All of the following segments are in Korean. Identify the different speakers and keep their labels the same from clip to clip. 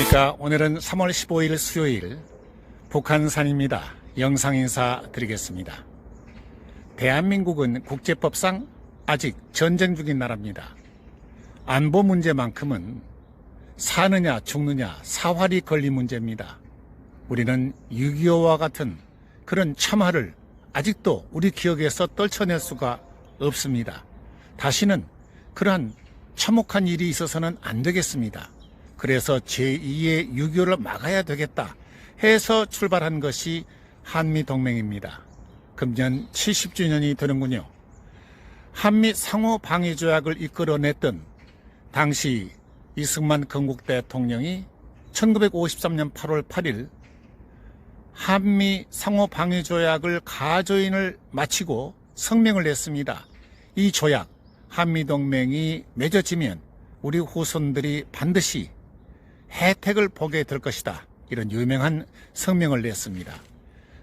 Speaker 1: 안녕하십니까. 오늘은 3월 15일 수요일 북한산입니다. 영상 인사 드리겠습니다. 대한민국은 국제법상 아직 전쟁 중인 나라입니다. 안보 문제만큼은 사느냐 죽느냐 사활이 걸린 문제입니다. 우리는 6.25와 같은 그런 참화를 아직도 우리 기억에서 떨쳐낼 수가 없습니다. 다시는 그러한 참혹한 일이 있어서는 안 되겠습니다. 그래서 제2의 6.25를 막아야 되겠다 해서 출발한 것이 한미동맹입니다. 금년 70주년이 되는군요. 한미 상호방위조약을 이끌어냈던 당시 이승만 건국 대통령이 1953년 8월 8일 한미 상호방위조약을 가조인을 마치고 성명을 냈습니다. 이 조약, 한미동맹이 맺어지면 우리 후손들이 반드시 혜택을 보게 될 것이다. 이런 유명한 성명을 냈습니다.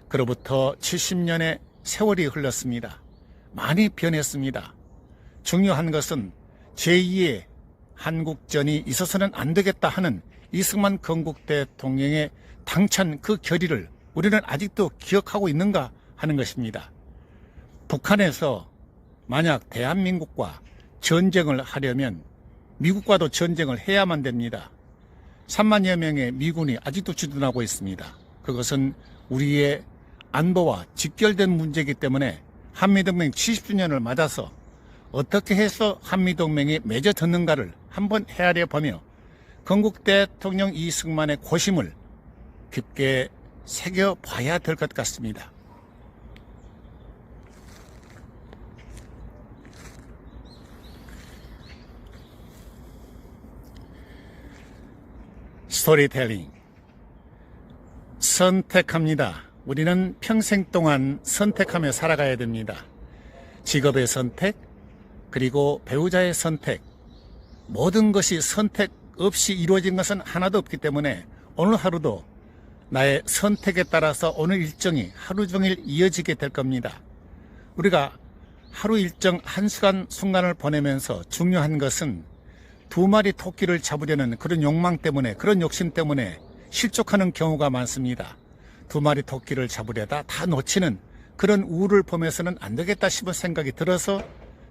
Speaker 1: 그로부터 70년의 세월이 흘렀습니다. 많이 변했습니다. 중요한 것은 제2의 한국전이 있어서는 안 되겠다 하는 이승만 건국 대통령의 당찬 그 결의를 우리는 아직도 기억하고 있는가 하는 것입니다. 북한에서 만약 대한민국과 전쟁을 하려면 미국과도 전쟁을 해야만 됩니다. 3만여 명의 미군이 아직도 주둔하고 있습니다. 그것은 우리의 안보와 직결된 문제이기 때문에 한미동맹 70주년을 맞아서 어떻게 해서 한미동맹이 맺어졌는가를 한번 헤아려 보며 건국 대통령 이승만의 고심을 깊게 새겨봐야 될 것 같습니다. 스토리텔링. 선택합니다. 우리는 평생 동안 선택하며 살아가야 됩니다. 직업의 선택, 그리고 배우자의 선택, 모든 것이 선택 없이 이루어진 것은 하나도 없기 때문에 오늘 하루도 나의 선택에 따라서 오늘 일정이 하루 종일 이어지게 될 겁니다. 우리가 하루 일정 한 시간 순간을 보내면서 중요한 것은 2마리 토끼를 잡으려는 그런 욕망 때문에, 그런 욕심 때문에 실족하는 경우가 많습니다. 2마리 토끼를 잡으려다 다 놓치는 그런 우를 보면서는 안 되겠다 싶은 생각이 들어서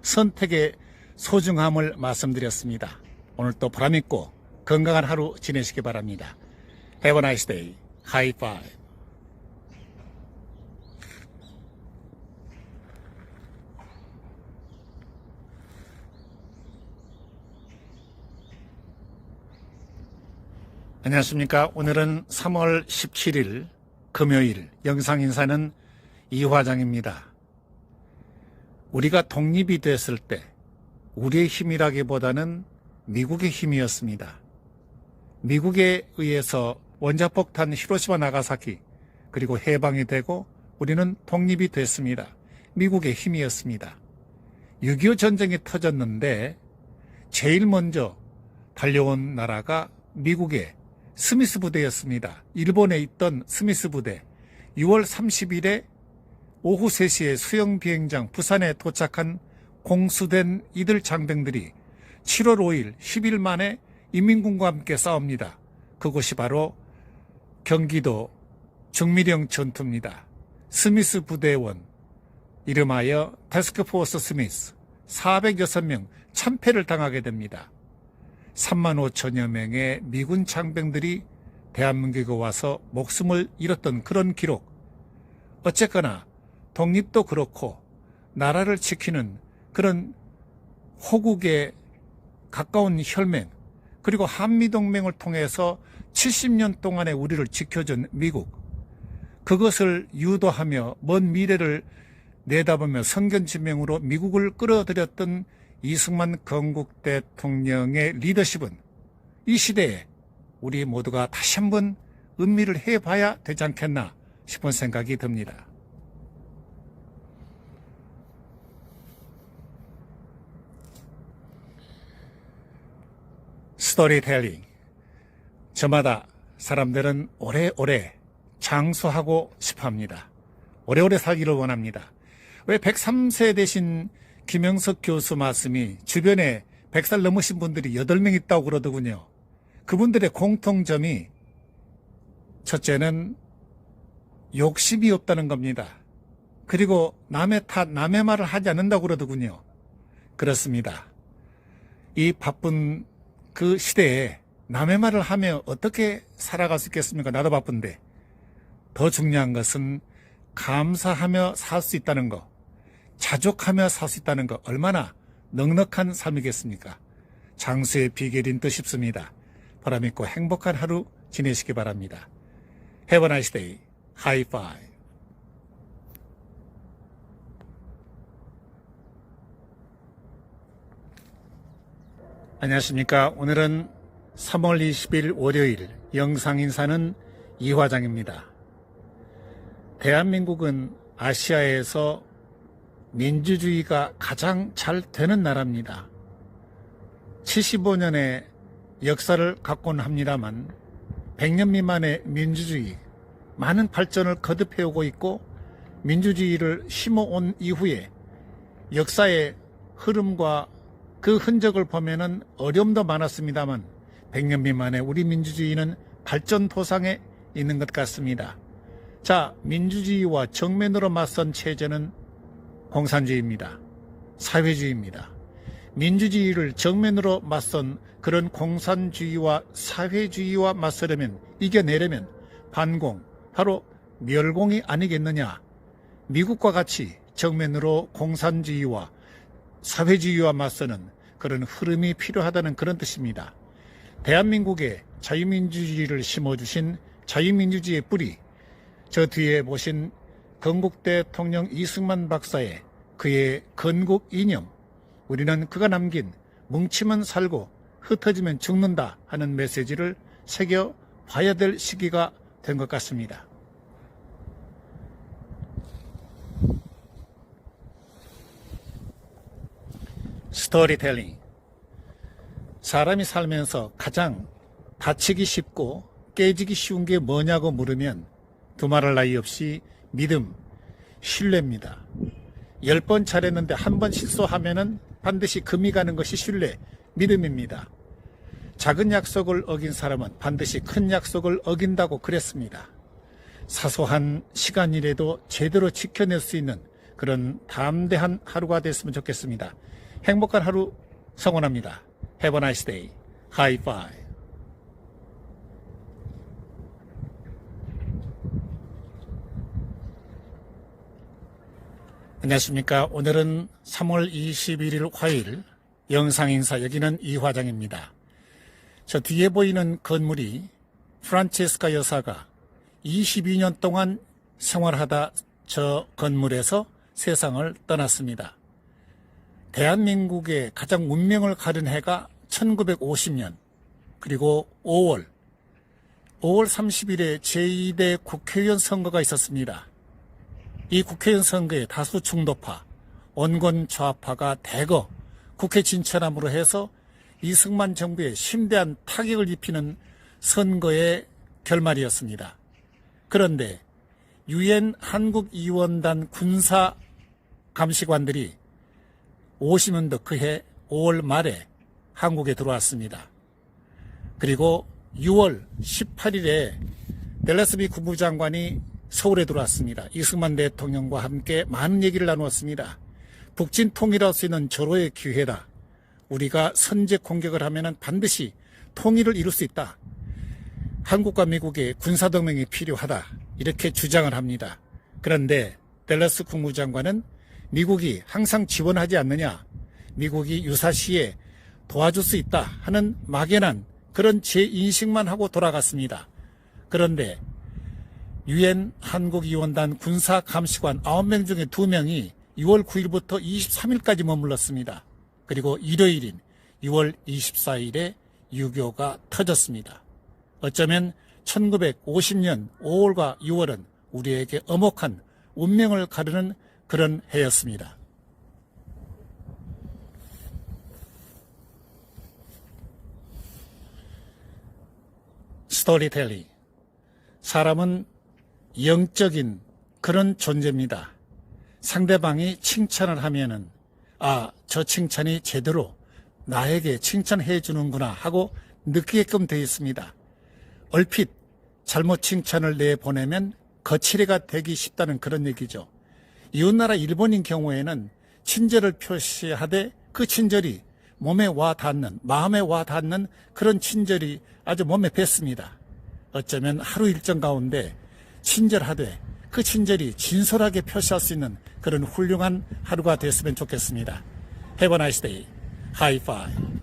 Speaker 1: 선택의 소중함을 말씀드렸습니다. 오늘 또 보람있고 건강한 하루 지내시기 바랍니다. Have a nice day. High five. 안녕하십니까. 오늘은 3월 17일 금요일, 영상 인사는 이화장입니다. 우리가 독립이 됐을 때 우리의 힘이라기보다는 미국의 힘이었습니다. 미국에 의해서 원자폭탄 히로시마 나가사키 그리고 해방이 되고 우리는 독립이 됐습니다. 미국의 힘이었습니다. 6.25 전쟁이 터졌는데 제일 먼저 달려온 나라가 미국의 스미스 부대였습니다. 일본에 있던 스미스 부대. 6월 30일에 오후 3시에 수영비행장 부산에 도착한 공수된 이들 장병들이 7월 5일 10일 만에 인민군과 함께 싸웁니다. 그곳이 바로 경기도 정미령 전투입니다. 스미스 부대원, 이름하여 태스크포스 스미스, 406명 참패를 당하게 됩니다. 3만 5천여 명의 미군 장병들이 대한민국에 와서 목숨을 잃었던 그런 기록. 어쨌거나 독립도 그렇고 나라를 지키는 그런 호국의 가까운 혈맹, 그리고 한미동맹을 통해서 70년 동안의 우리를 지켜준 미국, 그것을 유도하며 먼 미래를 내다보며 성견지명으로 미국을 끌어들였던 이승만 건국 대통령의 리더십은 이 시대에 우리 모두가 다시 한번 음미를 해봐야 되지 않겠나 싶은 생각이 듭니다. 스토리텔링. 저마다 사람들은 오래오래 장수하고 싶어합니다. 오래오래 살기를 원합니다. 왜 103세 되신 김영석 교수 말씀이 주변에 100살 넘으신 분들이 8명 있다고 그러더군요. 그분들의 공통점이 첫째는 욕심이 없다는 겁니다. 그리고 남의 탓, 남의 말을 하지 않는다고 그러더군요. 그렇습니다. 이 바쁜 그 시대에 남의 말을 하며 어떻게 살아갈 수 있겠습니까? 나도 바쁜데. 더 중요한 것은 감사하며 살 수 있다는 거, 자족하며 살 수 있다는 거, 얼마나 넉넉한 삶이겠습니까? 장수의 비결인 듯 싶습니다. 보람있고 행복한 하루 지내시기 바랍니다. Have a nice day. High five. 안녕하십니까. 오늘은 3월 20일 월요일 영상 인사는 이화장입니다. 대한민국은 아시아에서 민주주의가 가장 잘 되는 나라입니다. 75년의 역사를 갖고는 합니다만 100년 미만의 민주주의, 많은 발전을 거듭해오고 있고 민주주의를 심어온 이후에 역사의 흐름과 그 흔적을 보면은 어려움도 많았습니다만 100년 미만의 우리 민주주의는 발전 도상에 있는 것 같습니다. 자, 민주주의와 정면으로 맞선 체제는 공산주의입니다. 사회주의입니다. 민주주의를 정면으로 맞선 그런 공산주의와 사회주의와 맞서려면, 이겨내려면 반공, 바로 멸공이 아니겠느냐. 미국과 같이 정면으로 공산주의와 사회주의와 맞서는 그런 흐름이 필요하다는 그런 뜻입니다. 대한민국에 자유민주주의를 심어주신 자유민주주의의 뿌리, 저 뒤에 보신 건국대 통령 이승만 박사의 그의 건국 이념, 우리는 그가 남긴 뭉치면 살고 흩어지면 죽는다 하는 메시지를 새겨봐야 될 시기가 된 것 같습니다. 스토리텔링. 사람이 살면서 가장 다치기 쉽고 깨지기 쉬운 게 뭐냐고 물으면 두말할 나위 없이 믿음, 신뢰입니다. 10번 잘했는데 한 번 실수하면은 반드시 금이 가는 것이 신뢰, 믿음입니다. 작은 약속을 어긴 사람은 반드시 큰 약속을 어긴다고 그랬습니다. 사소한 시간이라도 제대로 지켜낼 수 있는 그런 담대한 하루가 됐으면 좋겠습니다. 행복한 하루 성원합니다. Have a nice day. High five. 안녕하십니까. 오늘은 3월 21일 화요일 영상인사, 여기는 이화장입니다. 저 뒤에 보이는 건물이 프란체스카 여사가 22년 동안 생활하다 저 건물에서 세상을 떠났습니다. 대한민국의 가장 운명을 가른 해가 1950년, 그리고 5월 30일에 제2대 국회의원 선거가 있었습니다. 이 국회의원 선거에 다수 중도파, 원권 좌파가 대거 국회 진출함으로 해서 이승만 정부에 심대한 타격을 입히는 선거의 결말이었습니다. 그런데 유엔 한국의원단 군사 감시관들이 50년도 그해 5월 말에 한국에 들어왔습니다. 그리고 6월 18일에 델러스비 국무장관이 서울에 들어왔습니다. 이승만 대통령과 함께 많은 얘기를 나누었습니다. 북진 통일할 수 있는 절호의 기회다. 우리가 선제 공격을 하면 반드시 통일을 이룰 수 있다. 한국과 미국의 군사동맹이 필요하다. 이렇게 주장을 합니다. 그런데 델러스 국무장관은 미국이 항상 지원하지 않느냐, 미국이 유사시에 도와줄 수 있다 하는 막연한 그런 제인식만 하고 돌아갔습니다. 그런데 유엔 한국의원단 군사감시관 9명 중에 2명이 6월 9일부터 23일까지 머물렀습니다. 그리고 일요일인 6월 24일에 유교가 터졌습니다. 어쩌면 1950년 5월과 6월은 우리에게 엄혹한 운명을 가르는 그런 해였습니다. 스토리텔링. 사람은 영적인 그런 존재입니다. 상대방이 칭찬을 하면은, 아, 저 칭찬이 제대로 나에게 칭찬해 주는구나 하고 느끼게끔 되어 있습니다. 얼핏 잘못 칭찬을 내보내면 거칠애가 되기 쉽다는 그런 얘기죠. 이웃나라 일본인 경우에는 친절을 표시하되 그 친절이 몸에 와 닿는, 마음에 와 닿는 그런 친절이 아주 몸에 뱄습니다. 어쩌면 하루 일정 가운데 친절하되 그 친절이 진솔하게 표시할 수 있는 그런 훌륭한 하루가 됐으면 좋겠습니다. Have a nice day. High five.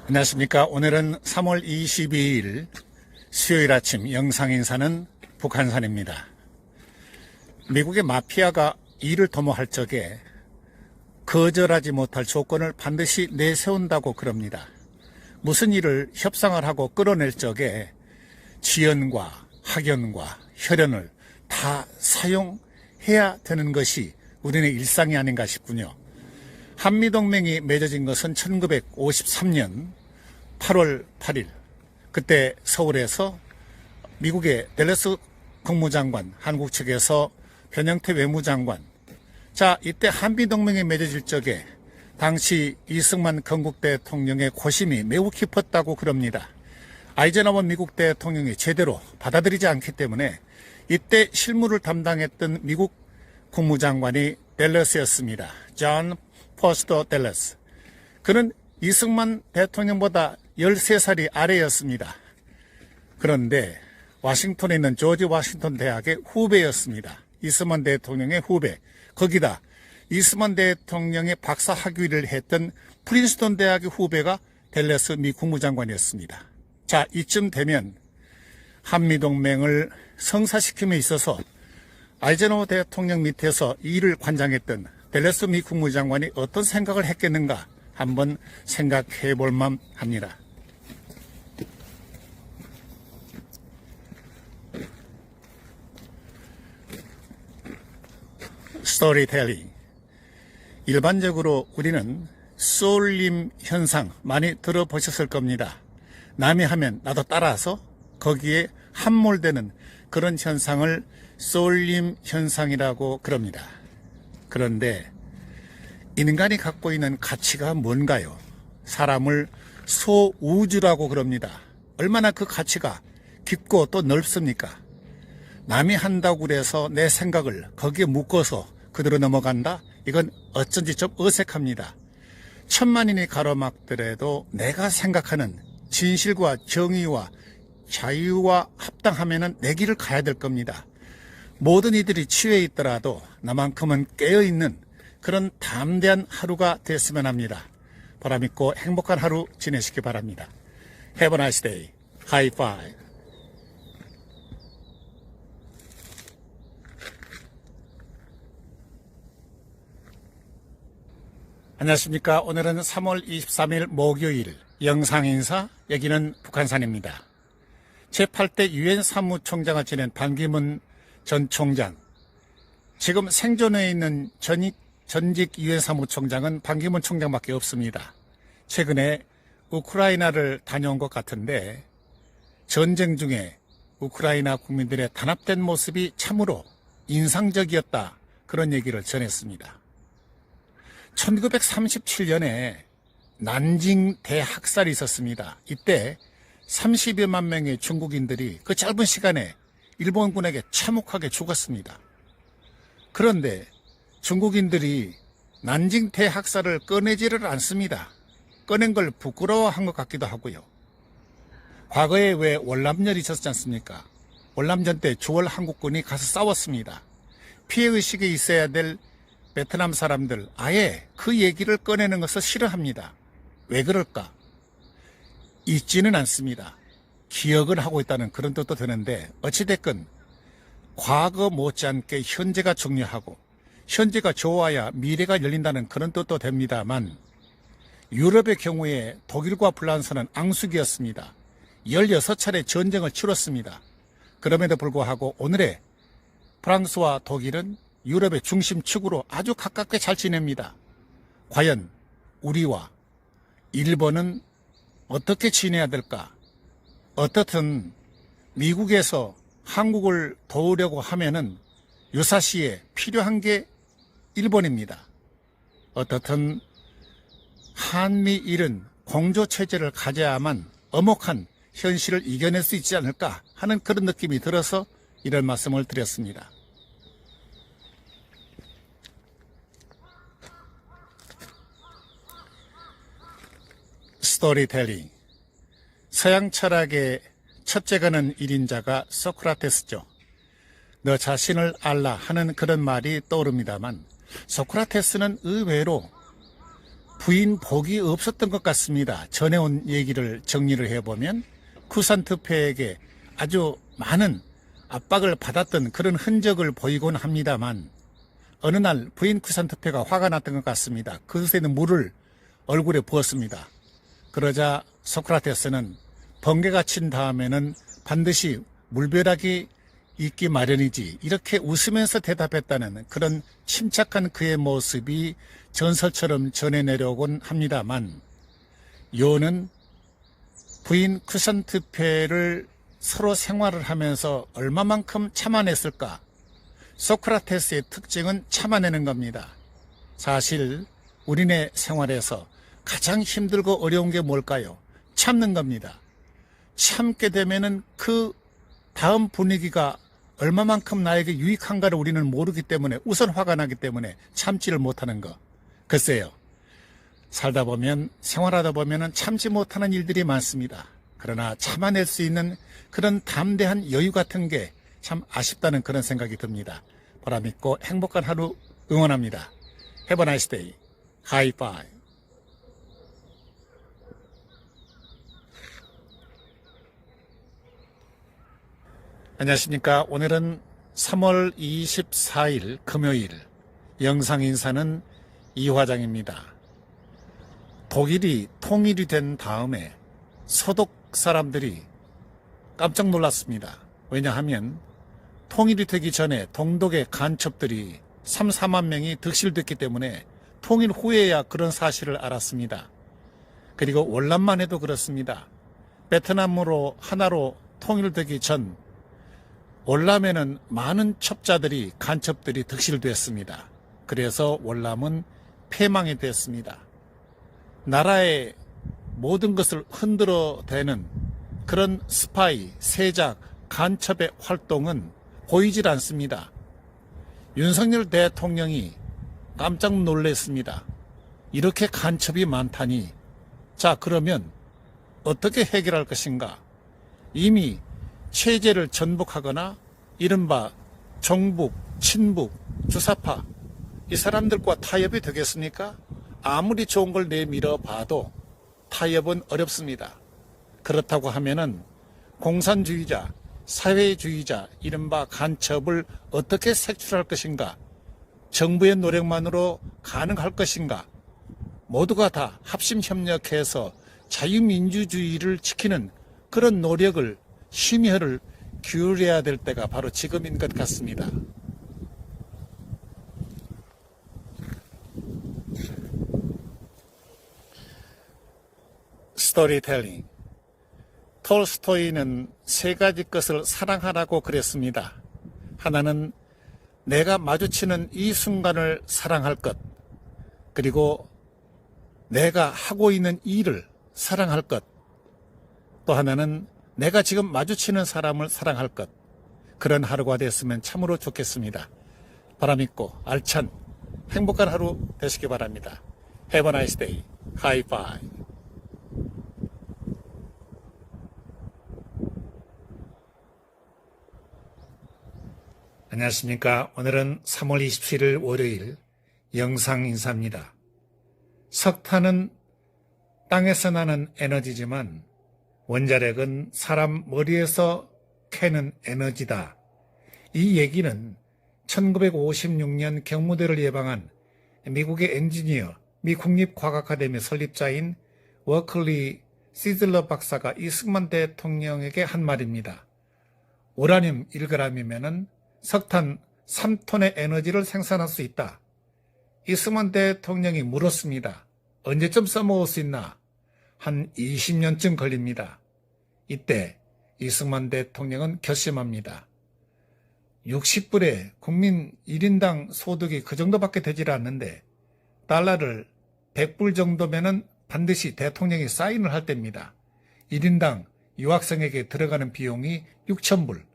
Speaker 1: 안녕하십니까. 오늘은 3월 22일 수요일 아침 영상 인사는 북한산입니다. 미국의 마피아가 일을 도모할 적에 거절하지 못할 조건을 반드시 내세운다고 그럽니다. 무슨 일을 협상을 하고 끌어낼 적에 지연과 학연과 혈연을 다 사용해야 되는 것이 우리의 일상이 아닌가 싶군요. 한미동맹이 맺어진 것은 1953년 8월 8일 그때 서울에서 미국의 댈러스 국무장관, 한국 측에서 변형태 외무장관, 자 이때 한미동맹이 맺어질 적에 당시 이승만 건국 대통령의 고심이 매우 깊었다고 그럽니다. 아이젠하워 미국 대통령이 제대로 받아들이지 않기 때문에 이때 실무를 담당했던 미국 국무장관이 댈러스였습니다. 존 포스터 댈러스. 그는 이승만 대통령보다 13살이 아래였습니다. 그런데 워싱턴에 있는 조지 워싱턴 대학의 후배였습니다. 이승만 대통령의 후배. 거기다 이승만 대통령의 박사 학위를 했던 프린스턴 대학의 후배가 댈러스 미 국무장관이었습니다. 자, 이쯤 되면 한미동맹을 성사시킴에 있어서 아이젠하워 대통령 밑에서 일을 관장했던 댈러스 미 국무장관이 어떤 생각을 했겠는가 한번 생각해 볼 만 합니다. 스토리텔링. 일반적으로 우리는 쏠림 현상 많이 들어보셨을 겁니다. 남이 하면 나도 따라서 거기에 함몰되는 그런 현상을 쏠림 현상이라고 그럽니다. 그런데 인간이 갖고 있는 가치가 뭔가요? 사람을 소우주라고 그럽니다. 얼마나 그 가치가 깊고 또 넓습니까? 남이 한다고 그래서 내 생각을 거기에 묶어서 그대로 넘어간다? 이건 어쩐지 좀 어색합니다. 천만인이 가로막더라도 내가 생각하는 진실과 정의와 자유와 합당하면은 내 길을 가야 될 겁니다. 모든 이들이 취해 있더라도 나만큼은 깨어있는 그런 담대한 하루가 됐으면 합니다. 바람 있고 행복한 하루 지내시기 바랍니다. Have a nice day. High five. 안녕하십니까. 오늘은 3월 23일 목요일 영상인사, 여기는 북한산입니다. 제8대 유엔 사무총장을 지낸 반기문 전 총장, 지금 생존해 있는 전직 유엔 사무총장은 반기문 총장밖에 없습니다. 최근에 우크라이나를 다녀온 것 같은데 전쟁 중에 우크라이나 국민들의 단합된 모습이 참으로 인상적이었다, 그런 얘기를 전했습니다. 1937년에 난징 대학살이 있었습니다. 이때 30여만 명의 중국인들이 그 짧은 시간에 일본군에게 참혹하게 죽었습니다. 그런데 중국인들이 난징 대학살을 꺼내지를 않습니다. 꺼낸 걸 부끄러워한 것 같기도 하고요. 과거에 왜 월남전이 있었지 않습니까? 월남전 때 주월 한국군이 가서 싸웠습니다. 피해의식이 있어야 될 베트남 사람들 아예 그 얘기를 꺼내는 것을 싫어합니다. 왜 그럴까? 잊지는 않습니다. 기억을 하고 있다는 그런 뜻도 드는데 어찌됐건 과거 못지않게 현재가 중요하고 현재가 좋아야 미래가 열린다는 그런 뜻도 됩니다만, 유럽의 경우에 독일과 프랑스는 앙숙이었습니다. 16차례 전쟁을 치렀습니다. 그럼에도 불구하고 오늘의 프랑스와 독일은 유럽의 중심축으로 아주 가깝게 잘 지냅니다. 과연 우리와 일본은 어떻게 지내야 될까? 어떻든 미국에서 한국을 도우려고 하면은 유사시에 필요한 게 일본입니다. 어떻든 한미일은 공조체제를 가져야만 엄혹한 현실을 이겨낼 수 있지 않을까 하는 그런 느낌이 들어서 이런 말씀을 드렸습니다. 스토리텔링. 서양 철학의 첫째가는 1인자가 소크라테스죠. 너 자신을 알라 하는 그런 말이 떠오릅니다만 소크라테스는 의외로 부인 복이 없었던 것 같습니다. 전해온 얘기를 정리를 해보면 쿠산트페에게 아주 많은 압박을 받았던 그런 흔적을 보이곤 합니다만 어느 날 부인 쿠산트페가 화가 났던 것 같습니다. 그릇에 있는 물을 얼굴에 부었습니다. 그러자 소크라테스는 번개가 친 다음에는 반드시 물벼락이 있기 마련이지 이렇게 웃으면서 대답했다는 그런 침착한 그의 모습이 전설처럼 전해내려곤 합니다만 요는 부인 쿠산트페를 서로 생활을 하면서 얼마만큼 참아냈을까? 소크라테스의 특징은 참아내는 겁니다. 사실 우리네 생활에서 가장 힘들고 어려운 게 뭘까요? 참는 겁니다. 참게 되면은 그 다음 분위기가 얼마만큼 나에게 유익한가를 우리는 모르기 때문에 우선 화가 나기 때문에 참지를 못하는 거. 글쎄요. 살다 보면 생활하다 보면은 참지 못하는 일들이 많습니다. 그러나 참아낼 수 있는 그런 담대한 여유 같은 게 참 아쉽다는 그런 생각이 듭니다. 보람있고 행복한 하루 응원합니다. Have a nice day. High five. 안녕하십니까. 오늘은 3월 24일 금요일 영상 인사는 이화장입니다. 독일이 통일이 된 다음에 서독 사람들이 깜짝 놀랐습니다. 왜냐하면 통일이 되기 전에 동독의 간첩들이 3, 4만 명이 득실됐기 때문에 통일 후에야 그런 사실을 알았습니다. 그리고 월남만 해도 그렇습니다. 베트남으로 하나로 통일되기 전 월남에는 많은 첩자들이 간첩들이 득실됐습니다. 그래서 월남은 패망이 됐습니다. 나라의 모든 것을 흔들어대는 그런 스파이, 세작, 간첩의 활동은 보이질 않습니다. 윤석열 대통령이 깜짝 놀랐습니다. 이렇게 간첩이 많다니. 자, 그러면 어떻게 해결할 것인가? 이미 체제를 전복하거나 이른바 종북, 친북, 주사파 이 사람들과 타협이 되겠습니까? 아무리 좋은 걸 내밀어 봐도 타협은 어렵습니다. 그렇다고 하면은 공산주의자, 사회주의자, 이른바 간첩을 어떻게 색출할 것인가? 정부의 노력만으로 가능할 것인가? 모두가 다 합심협력해서 자유민주주의를 지키는 그런 노력을 심혈을 기울여야 될 때가 바로 지금인 것 같습니다. 스토리텔링. 톨스토이는 세 가지 것을 사랑하라고 그랬습니다. 하나는 내가 마주치는 이 순간을 사랑할 것, 그리고 내가 하고 있는 일을 사랑할 것, 또 하나는 내가 지금 마주치는 사람을 사랑할 것. 그런 하루가 됐으면 참으로 좋겠습니다. 바람있고 알찬 행복한 하루 되시기 바랍니다. Have a nice day. High five. 안녕하십니까. 오늘은 3월 27일 월요일 영상 인사입니다. 석탄은 땅에서 나는 에너지지만 원자력은 사람 머리에서 캐는 에너지다. 이 얘기는 1956년 경무대를 예방한 미국의 엔지니어, 미 국립과학아카데미 설립자인 워클리 시즐러 박사가 이승만 대통령에게 한 말입니다. 우라늄 1g이면 석탄 3톤의 에너지를 생산할 수 있다. 이승만 대통령이 물었습니다. 언제쯤 써먹을 수 있나? 한 20년쯤 걸립니다. 이때 이승만 대통령은 결심합니다. 60불에 국민 1인당 소득이 그 정도밖에 되질 않는데 달러를 100불 정도면은 반드시 대통령이 사인을 할 때입니다. 1인당 유학생에게 들어가는 비용이 6,000불.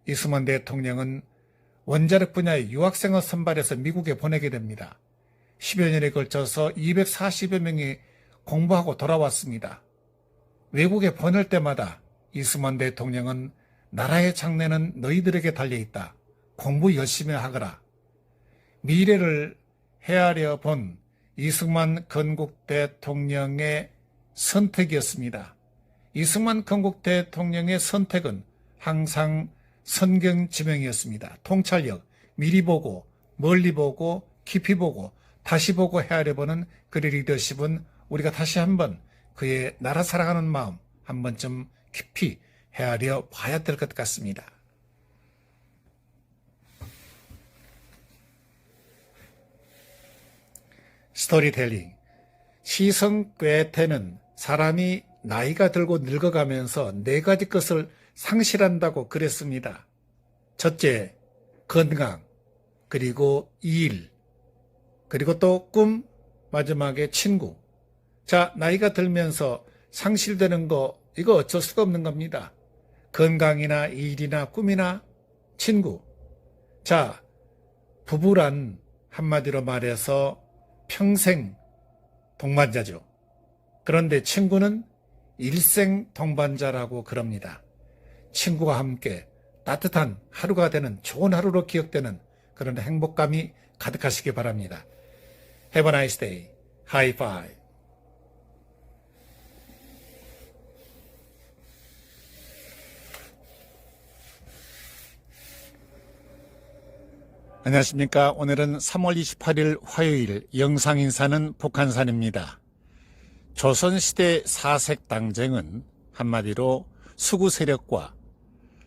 Speaker 1: 이승만 대통령은 원자력 분야의 유학생을 선발해서 미국에 보내게 됩니다. 10여 년에 걸쳐서 240여 명이 공부하고 돌아왔습니다. 외국에 보낼 때마다 이승만 대통령은 나라의 장래는 너희들에게 달려있다. 공부 열심히 하거라. 미래를 헤아려 본 이승만 건국 대통령의 선택이었습니다. 이승만 건국 대통령의 선택은 항상 선경지명이었습니다. 통찰력, 미리 보고, 멀리 보고, 깊이 보고, 다시 보고 헤아려 보는 그의 리더십은 우리가 다시 한번 그의 나라 사랑하는 마음 한 번쯤 깊이 헤아려 봐야 될 것 같습니다. 스토리텔링. 시성괴테는 사람이 나이가 들고 늙어가면서 4가지 것을 상실한다고 그랬습니다. 첫째, 건강, 그리고 일, 그리고 또 꿈, 마지막에 친구. 자, 나이가 들면서 상실되는 거 이거 어쩔 수가 없는 겁니다. 건강이나 일이나 꿈이나 친구. 자, 부부란 한마디로 말해서 평생 동반자죠. 그런데 친구는 일생 동반자라고 그럽니다. 친구와 함께 따뜻한 하루가 되는 좋은 하루로 기억되는 그런 행복감이 가득하시기 바랍니다. Have a nice day. High five. 안녕하십니까. 오늘은 3월 28일 화요일 영상인사는 북한산입니다. 조선시대 사색당쟁은 한마디로 수구 세력과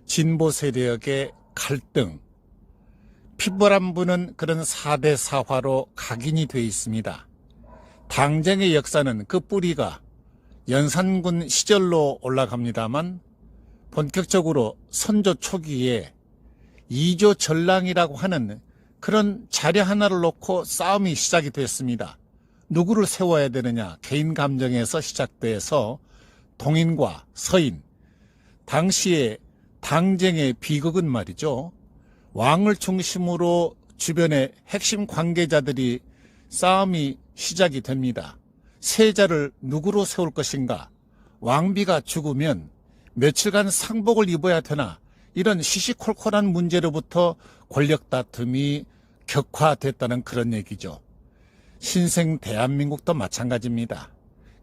Speaker 1: 진보 세력의 갈등, 피벌안 부는 그런 4대 사화로 각인이 되어 있습니다. 당쟁의 역사는 그 뿌리가 연산군 시절로 올라갑니다만 본격적으로 선조 초기에 이조 전랑이라고 하는 그런 자료 하나를 놓고 싸움이 시작이 됐습니다. 누구를 세워야 되느냐, 개인 감정에서 시작돼서 동인과 서인, 당시에 당쟁의 비극은 말이죠. 왕을 중심으로 주변의 핵심 관계자들이 싸움이 시작이 됩니다. 세자를 누구로 세울 것인가, 왕비가 죽으면 며칠간 상복을 입어야 되나, 이런 시시콜콜한 문제로부터 권력 다툼이 격화됐다는 그런 얘기죠. 신생 대한민국도 마찬가지입니다.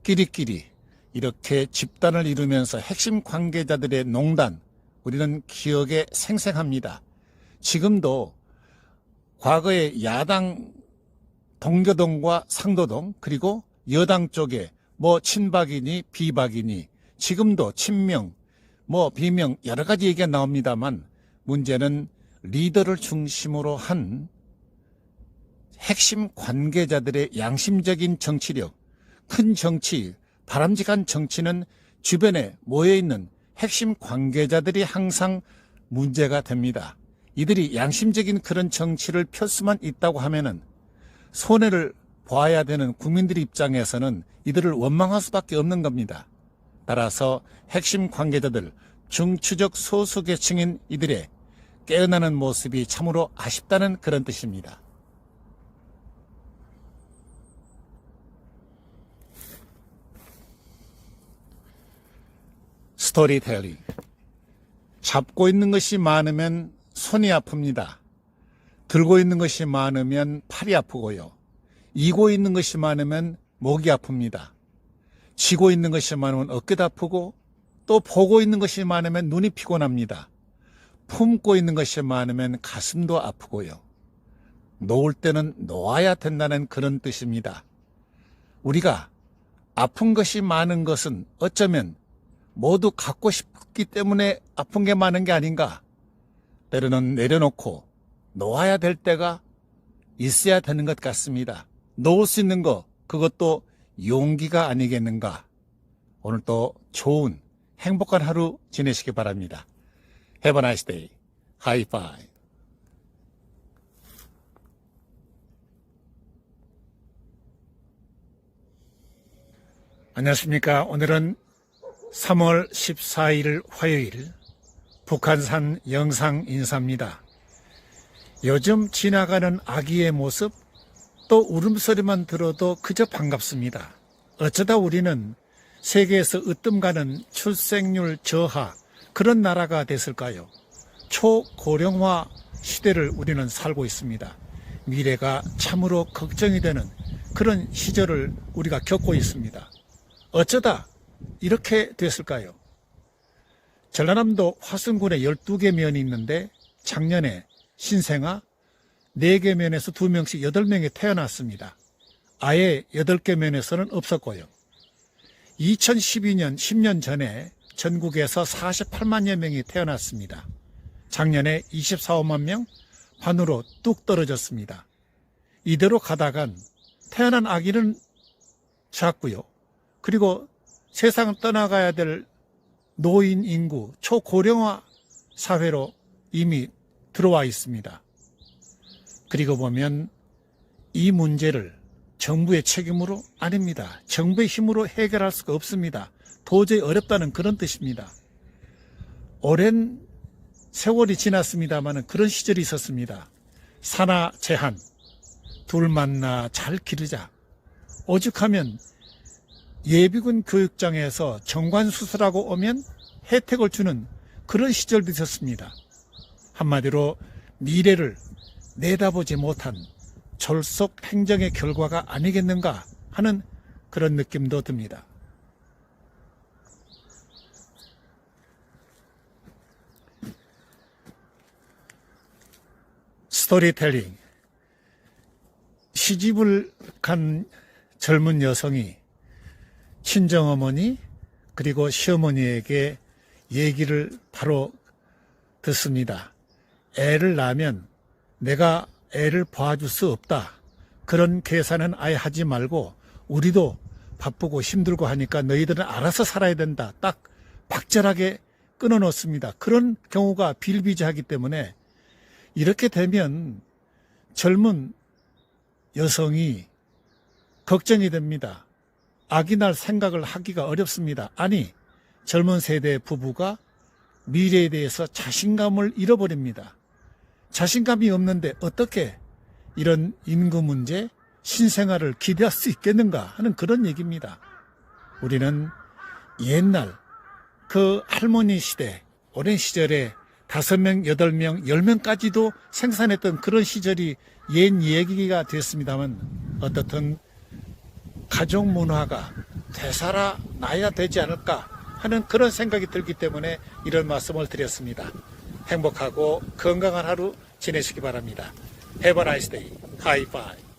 Speaker 1: 끼리끼리 이렇게 집단을 이루면서 핵심 관계자들의 농단, 우리는 기억에 생생합니다. 지금도 과거에 야당 동교동과 상도동, 그리고 여당 쪽에 뭐 친박이니 비박이니 지금도 친명, 뭐 비명 여러 가지 얘기가 나옵니다만 문제는 리더를 중심으로 한 핵심 관계자들의 양심적인 정치력, 큰 정치, 바람직한 정치는 주변에 모여있는 핵심 관계자들이 항상 문제가 됩니다. 이들이 양심적인 그런 정치를 펼 수만 있다고 하면은 손해를 보아야 되는 국민들 입장에서는 이들을 원망할 수밖에 없는 겁니다. 따라서 핵심 관계자들, 중추적 소수 계층인 이들의 깨어나는 모습이 참으로 아쉽다는 그런 뜻입니다. 스토리텔링. 잡고 있는 것이 많으면 손이 아픕니다. 들고 있는 것이 많으면 팔이 아프고요. 이고 있는 것이 많으면 목이 아픕니다. 쥐고 있는 것이 많으면 어깨도 아프고 또 보고 있는 것이 많으면 눈이 피곤합니다. 품고 있는 것이 많으면 가슴도 아프고요. 놓을 때는 놓아야 된다는 그런 뜻입니다. 우리가 아픈 것이 많은 것은 어쩌면 모두 갖고 싶기 때문에 아픈 게 많은 게 아닌가. 때로는 내려놓고 놓아야 될 때가 있어야 되는 것 같습니다. 놓을 수 있는 거, 그것도 용기가 아니겠는가. 오늘 또 좋은 행복한 하루 지내시기 바랍니다. Have a nice day. High five. 안녕하십니까. 오늘은 3월 14일 화요일 북한산 영상 인사입니다. 요즘 지나가는 아기의 모습, 또 울음소리만 들어도 그저 반갑습니다. 어쩌다 우리는 세계에서 으뜸가는 출생률 저하, 그런 나라가 됐을까요? 초고령화 시대를 우리는 살고 있습니다. 미래가 참으로 걱정이 되는 그런 시절을 우리가 겪고 있습니다. 어쩌다 이렇게 됐을까요? 전라남도 화순군에 12개 면이 있는데 작년에 신생아 4개 면에서 2명씩 8명이 태어났습니다. 아예 8개 면에서는 없었고요. 2012년 10년 전에 전국에서 48만여 명이 태어났습니다. 작년에 24만 명 반으로 뚝 떨어졌습니다. 이대로 가다간 태어난 아기는 작고요. 그리고 세상을 떠나가야 될 노인 인구, 초고령화 사회로 이미 들어와 있습니다. 그리고 보면 이 문제를 정부의 책임으로 아닙니다. 정부의 힘으로 해결할 수가 없습니다. 도저히 어렵다는 그런 뜻입니다. 오랜 세월이 지났습니다만 그런 시절이 있었습니다. 산하 제한, 둘 만나 잘 기르자. 오죽하면 예비군 교육장에서 정관 수술하고 오면 혜택을 주는 그런 시절도 있었습니다. 한마디로 미래를 내다보지 못한 졸속 행정의 결과가 아니겠는가 하는 그런 느낌도 듭니다. 스토리텔링. 시집을 간 젊은 여성이 친정어머니 그리고 시어머니에게 얘기를 바로 듣습니다. 애를 낳으면 내가 애를 봐줄 수 없다. 그런 계산은 아예 하지 말고 우리도 바쁘고 힘들고 하니까 너희들은 알아서 살아야 된다. 딱 박절하게 끊어놓습니다. 그런 경우가 비일비재하기 때문에 이렇게 되면 젊은 여성이 걱정이 됩니다. 아기 낳을 생각을 하기가 어렵습니다. 아니, 젊은 세대 부부가 미래에 대해서 자신감을 잃어버립니다. 자신감이 없는데 어떻게 이런 인구 문제, 신생아를 기대할 수 있겠는가 하는 그런 얘기입니다. 우리는 옛날 그 할머니 시대, 오랜 시절에 5명, 8명, 10명까지도 생산했던 그런 시절이 옛 얘기가 됐습니다만 어떻든 가족 문화가 되살아나야 되지 않을까 하는 그런 생각이 들기 때문에 이런 말씀을 드렸습니다. 행복하고 건강한 하루 지내시기 바랍니다. Have a nice day. High five.